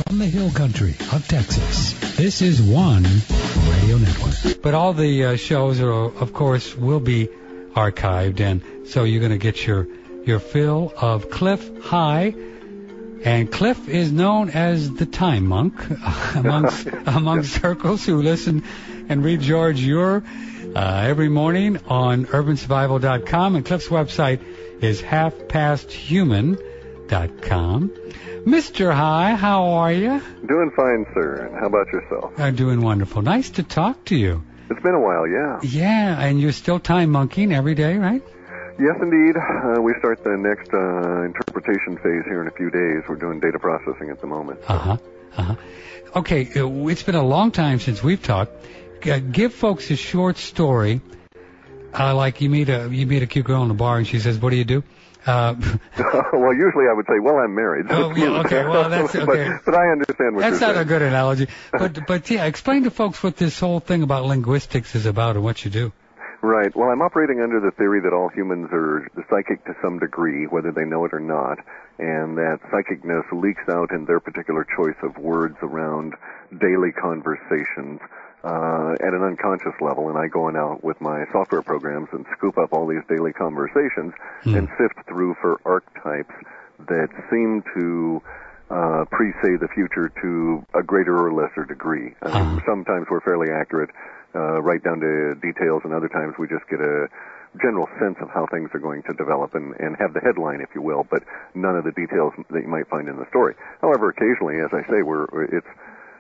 From the hill country of Texas, this is One Radio Network. But all the shows, of course, will be archived, and so you're going to get your fill of Clif High. And Clif is known as the time monk among circles who listen and read George Ure every morning on urbansurvival.com. And Clif's website is halfpasthuman.com. Mr. High, how are you? Doing fine, sir. And how about yourself? I'm doing wonderful. Nice to talk to you. It's been a while, yeah. Yeah, and you're still time monkeying every day, right? Yes, indeed. We start the next interpretation phase here in a few days. We're doing data processing at the moment. So. Okay, it's been a long time since we've talked. Give folks a short story. Like you meet a cute girl in the bar and she says, "What do you do?" Well, usually I would say, "Well, I'm married." So okay. Well, that's okay. but I understand what that's you're saying. That's not a good analogy. But yeah, explain to folks what this whole thing about linguistics is about and what you do. Right. Well, I'm operating under the theory that all humans are psychic to some degree, whether they know it or not, and that psychicness leaks out in their particular choice of words around daily conversations at an unconscious level. And I go on out with my software programs and scoop up all these daily conversations and sift through for archetypes that seem to presay the future to a greater or lesser degree. I mean, sometimes we're fairly accurate, right down to details, and other times we just get a general sense of how things are going to develop and have the headline, if you will, but none of the details that you might find in the story. However, occasionally, as I say, it's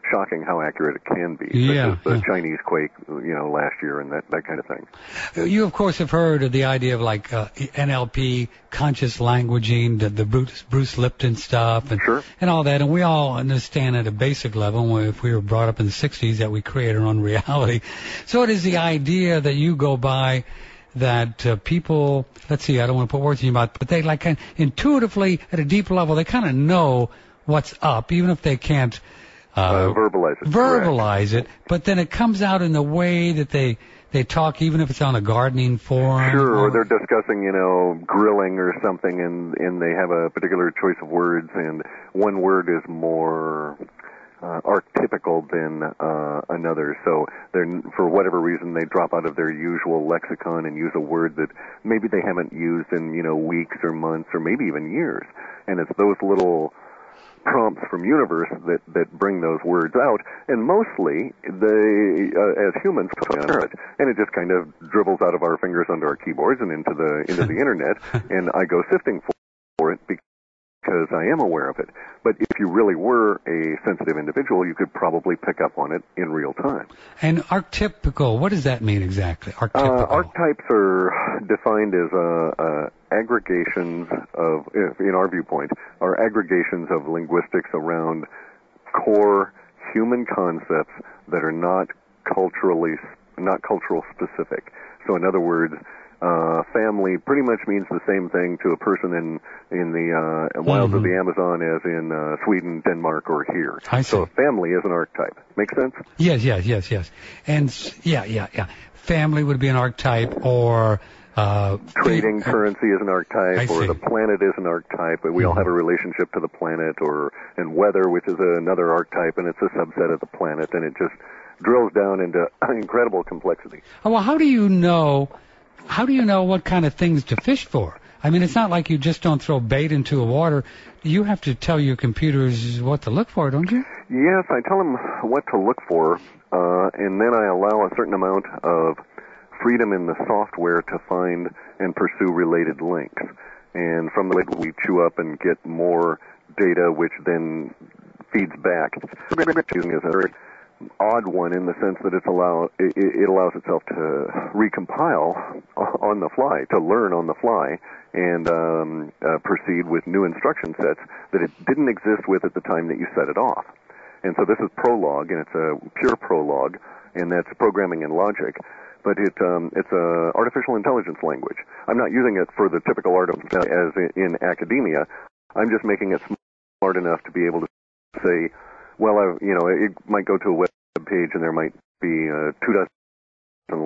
shocking how accurate it can be. Yeah, such as the Chinese quake, last year and that kind of thing. You, of course, have heard of the idea of like NLP, conscious languaging, the Bruce Lipton stuff, and Sure. and all that. And we all understand at a basic level, if we were brought up in the '60s, that we create our own reality. So it is the idea that you go by that people, let's see, I don't want to put words in your mouth, but they like kind of intuitively at a deep level, they kind of know what's up, even if they can't verbalize it, but then it comes out in the way that they talk, even if it's on a gardening forum. Sure, or they're discussing, grilling or something, and they have a particular choice of words, and one word is more archetypical than another. So for whatever reason, they drop out of their usual lexicon and use a word that maybe they haven't used in, weeks or months or maybe even years. And it's those little prompts from universe that bring those words out, and mostly they, as humans, and it just kind of dribbles out of our fingers onto our keyboards and into the internet, and I go sifting for it because I am aware of it. But if you really were a sensitive individual, you could probably pick up on it in real time. And archetypical, what does that mean exactly? Archetypical. Archetypes are defined as aggregations of, in our viewpoint, are aggregations of linguistics around core human concepts that are not cultural specific. So in other words, family pretty much means the same thing to a person in the wilds of the Amazon as in Sweden, Denmark, or here. I see. So family is an archetype. Make sense? Yes. And yeah. Family would be an archetype, or trading currency is an archetype, or the planet is an archetype. We all have a relationship to the planet, and weather, which is another archetype, and it's a subset of the planet, and it just drills down into incredible complexity. Oh, well, how do you know what kind of things to fish for? I mean, it's not like you just don't throw bait into a water. You have to tell your computers what to look for, don't you? Yes, I tell them what to look for, and then I allow a certain amount of freedom in the software to find and pursue related links. And from the link, we chew up and get more data, which then feeds back. Using is a very odd one in the sense that it allows itself to recompile on the fly, to learn on the fly, and proceed with new instruction sets that it didn't exist with at the time that you set it off. And so this is Prolog, and it's a pure Prolog, and that's programming and logic. But it's a artificial intelligence language. I'm not using it for the typical art of as in academia. I'm just making it smart enough to be able to say, well, it might go to a web page and there might be 2 dozen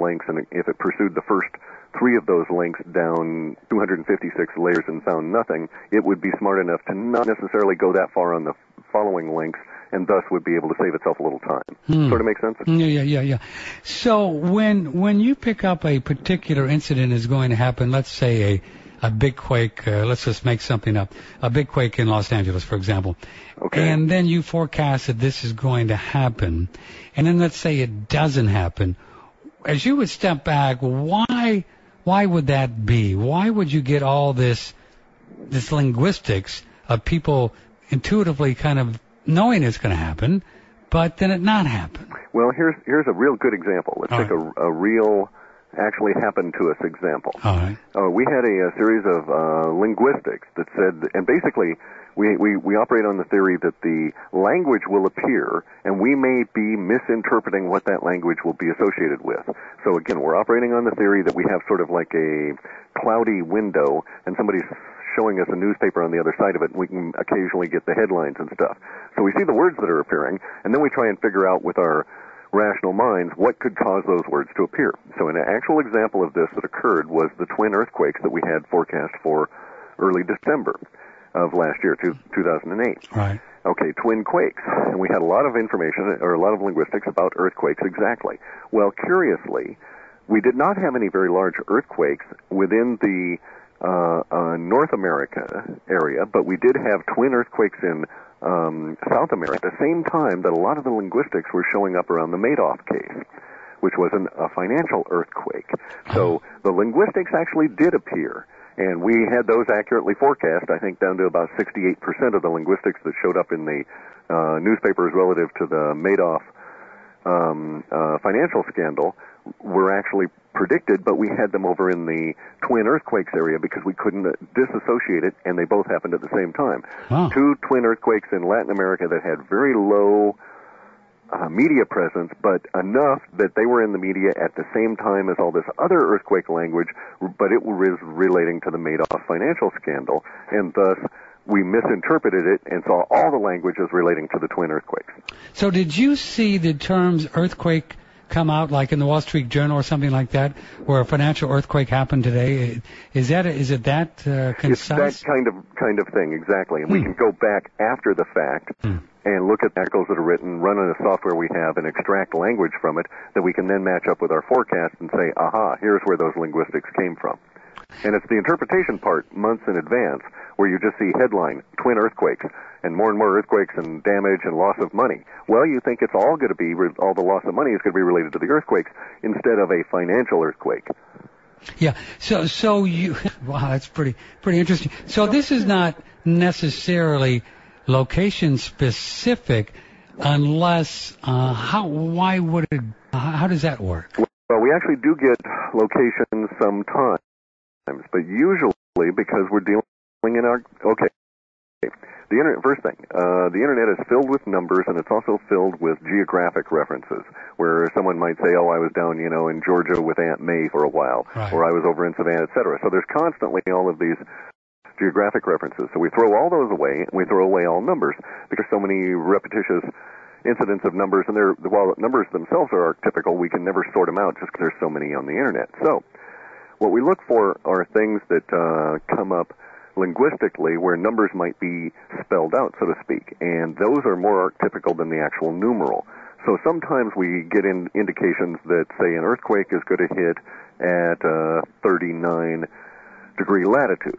links, and if it pursued the first 3 of those links down 256 layers and found nothing, it would be smart enough to not necessarily go that far on the following links and thus would be able to save itself a little time. Sort of makes sense? Yeah. So when you pick up a particular incident is going to happen, let's say a big quake, let's just make something up, a big quake in Los Angeles, for example. Okay. And then you forecast that this is going to happen, and then let's say it doesn't happen. As you would step back, why would that be? Why would you get all this linguistics of people intuitively kind of knowing it's going to happen, but then it not happen? Well, here's a real good example. Let's take a real actually happened to us example. All right. We had a series of linguistics that said, and basically we operate on the theory that the language will appear, and we may be misinterpreting what that language will be associated with. So again, we're operating on the theory that we have sort of like a cloudy window, and somebody's showing us a newspaper on the other side of it, and we can occasionally get the headlines and stuff. So we see the words that are appearing, and then we try and figure out with our rational minds what could cause those words to appear. So an actual example of this that occurred was the twin earthquakes that we had forecast for early December of last year, 2008. Right. Okay, twin quakes. And we had a lot of information, or a lot of linguistics about earthquakes exactly. Well, curiously, we did not have any very large earthquakes within the North America area, but we did have twin earthquakes in South America at the same time that a lot of the linguistics were showing up around the Madoff case, which was a financial earthquake. So the linguistics actually did appear, and we had those accurately forecast, I think down to about 68% of the linguistics that showed up in the newspapers relative to the Madoff financial scandal were actually predicted, but we had them over in the twin earthquakes area because we couldn't disassociate it, and they both happened at the same time. Wow. Two twin earthquakes in Latin America that had very low media presence, but enough that they were in the media at the same time as all this other earthquake language, but it was relating to the Madoff financial scandal, and thus we misinterpreted it and saw all the languages relating to the twin earthquakes. So did you see the terms earthquake come out like in the Wall Street Journal or something like that, where a financial earthquake happened today? Is it that concise? It's that kind of thing, exactly. And we can go back after the fact and look at articles that are written, run on the software we have, and extract language from it that we can then match up with our forecast and say, aha, here's where those linguistics came from. And it's the interpretation part, months in advance, where you just see headline, twin earthquakes, and more earthquakes and damage and loss of money. Well, you think it's all going to be, all the loss of money is going to be related to the earthquakes instead of a financial earthquake. Yeah. So you, wow, that's pretty interesting. So this is not necessarily location specific unless, how does that work? Well, we actually do get locations sometimes, but usually because we're dealing in our, the internet, first thing, the internet is filled with numbers, and it's also filled with geographic references, where someone might say, oh, I was down, in Georgia with Aunt May for a while, right, or I was over in Savannah, etc. So there's constantly all of these geographic references. So we throw all those away, and we throw away all numbers, because so many repetitious incidents of numbers, and while numbers themselves are archetypical, we can never sort them out just because there's so many on the internet. So what we look for are things that come up linguistically where numbers might be spelled out, so to speak, and those are more archetypical than the actual numeral. So sometimes we get indications that, say, an earthquake is going to hit at 39-degree latitude.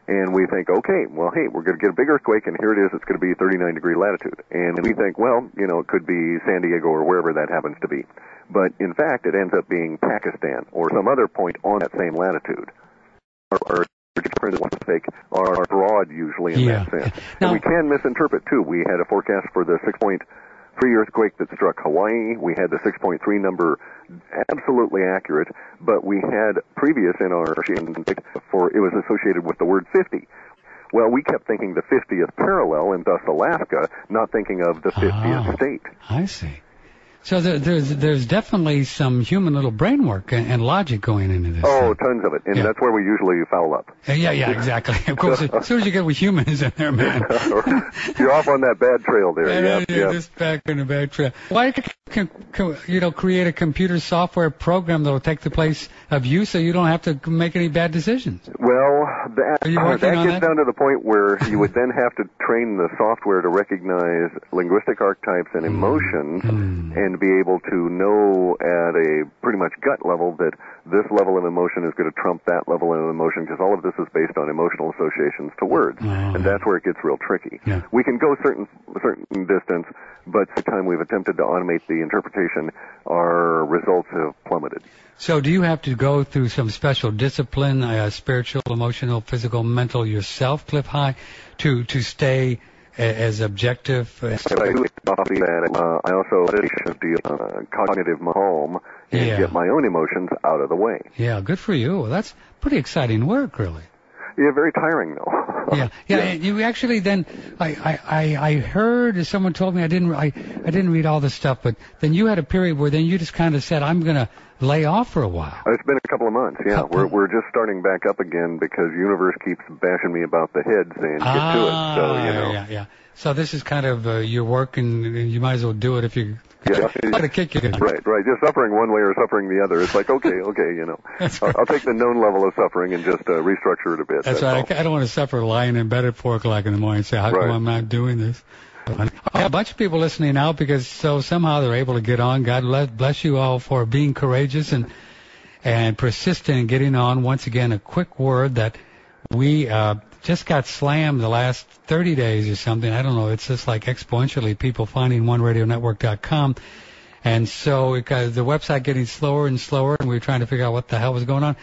And we think, okay, well, hey, we're going to get a big earthquake, and here it is, it's going to be 39-degree latitude. And we think, well, it could be San Diego or wherever that happens to be. But in fact, it ends up being Pakistan or some other point on that same latitude. Our are broad usually in that sense. Now, and we can misinterpret, too. We had a forecast for the 6.3 earthquake that struck Hawaii. We had the 6.3 number absolutely accurate, but we had previous in our for it was associated with the word 50. Well, we kept thinking the 50th parallel, and thus Alaska, not thinking of the 50th state. I see. So there's definitely some human little brain work and logic going into this. Oh, tons of it, and that's where we usually foul up. Yeah, exactly. Of course, as soon as you get with humans in there, man, you're off on that bad trail there. Yeah, just back in the bad trail. Why create a computer software program that will take the place of you, so you don't have to make any bad decisions? Well, that gets down to the point where you would then have to train the software to recognize linguistic archetypes and emotions, and be able to know at a pretty much gut level that this level of emotion is going to trump that level of emotion, because all of this is based on emotional associations to words, and that's where it gets real tricky. Yeah. We can go certain distance, but the time we've attempted to automate the interpretation, our results have plummeted. So do you have to go through some special discipline, spiritual, emotional, physical, mental yourself, Clif High, to stay as objective? I also the cognitive calm and get my own emotions out of the way. Yeah, good for you. Well, that's pretty exciting work, really. Yeah, very tiring though. Yeah. And you actually then, I heard, someone told me, I didn't read all this stuff, but then you had a period where then you just kind of said, I'm going to lay off for a while. It's been a couple of months, yeah. We're just starting back up again because Universe keeps bashing me about the head, saying get to it. So, Yeah. So this is kind of your work, and you might as well do it if you... Yeah. Got to kick you. Right. Just suffering one way or suffering the other. It's like, okay, I'll take the known level of suffering and just restructure it a bit. That's right. I don't want to suffer lying in bed at 4 o'clock in the morning and say, how come I'm not doing this? I have a bunch of people listening now because somehow they're able to get on. God bless you all for being courageous and persistent in getting on. Once again, a quick word that we just got slammed the last 30 days or something. I don't know. It's just like exponentially people finding OneRadioNetwork.com. And so the website getting slower and slower, and we were trying to figure out what the hell was going on.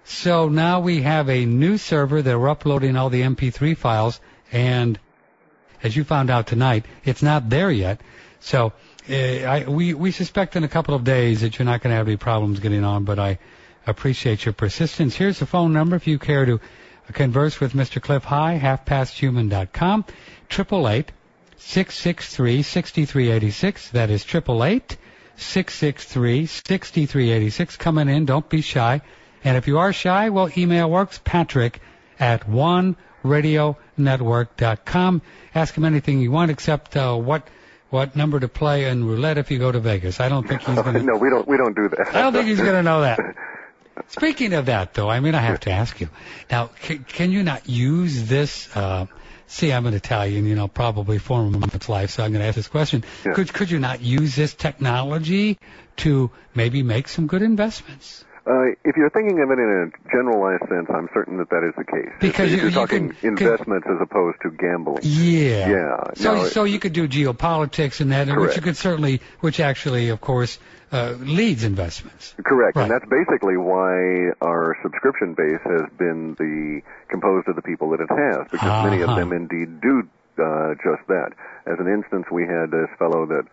So now we have a new server that we're uploading all the MP3 files, and as you found out tonight, it's not there yet. So we suspect in a couple of days that you're not going to have any problems getting on, but I appreciate your persistence. Here's the phone number if you care to converse with Mr. Clif High, halfpasthuman.com, 888-663-6386. That is 888-663-6386. Coming in, don't be shy. And if you are shy, well, email works, patrick@oneradionetwork.com. Ask him anything you want except what number to play in roulette if you go to Vegas. I don't think he's going to... No, we don't do that. I don't think he's going to know that. Speaking of that, though, I have to ask you. Now, can you not use this? See, I'm an Italian, probably former of its life, so I'm going to ask this question. Yeah. Could you not use this technology to maybe make some good investments? If you're thinking of it in a generalized sense, I'm certain that is the case. Because you're talking investments as opposed to gambling. Yeah. So you could do geopolitics and that, which actually, of course, leads investments. Correct. Right. And that's basically why our subscription base has been composed of the people that it has, because many of them indeed do just that. As an instance, we had this fellow that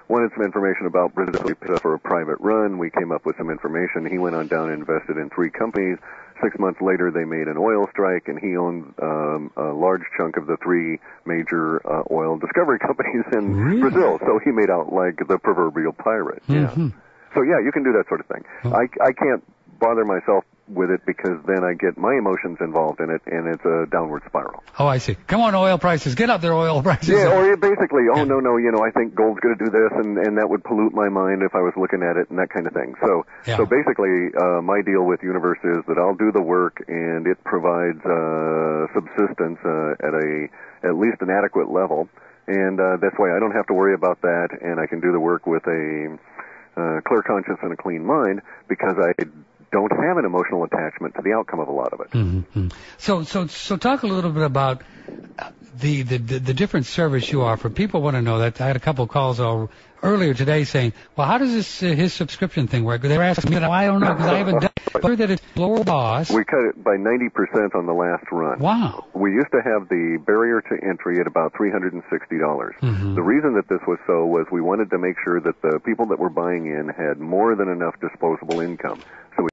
wanted some information about Brazil for a private run. We came up with some information. He went on down and invested in 3 companies. 6 months later, they made an oil strike, and he owned a large chunk of the 3 major oil discovery companies in Brazil. So he made out like the proverbial pirate. Mm-hmm. Yeah. So yeah, you can do that sort of thing. I can't bother myself with it because then I get my emotions involved in it, and it's a downward spiral. Oh, I see. Come on, oil prices. Get up there, oil prices. Yeah, or basically, no, I think gold's going to do this, and that would pollute my mind if I was looking at it and that kind of thing. So basically, my deal with Universe is that I'll do the work, and it provides subsistence at least an adequate level, and that's why I don't have to worry about that, and I can do the work with a clear conscience and a clean mind because I don't have an emotional attachment to the outcome of a lot of it. Mm-hmm. So talk a little bit about the different service you offer. People want to know that. I had a couple of calls earlier today saying, well, how does his subscription thing work? They were asking me, I don't know, because I haven't done it. But I heard that it's lower cost. We cut it by 90% on the last run. Wow. We used to have the barrier to entry at about $360. Mm-hmm. The reason that this was so was we wanted to make sure that the people that were buying in had more than enough disposable income. So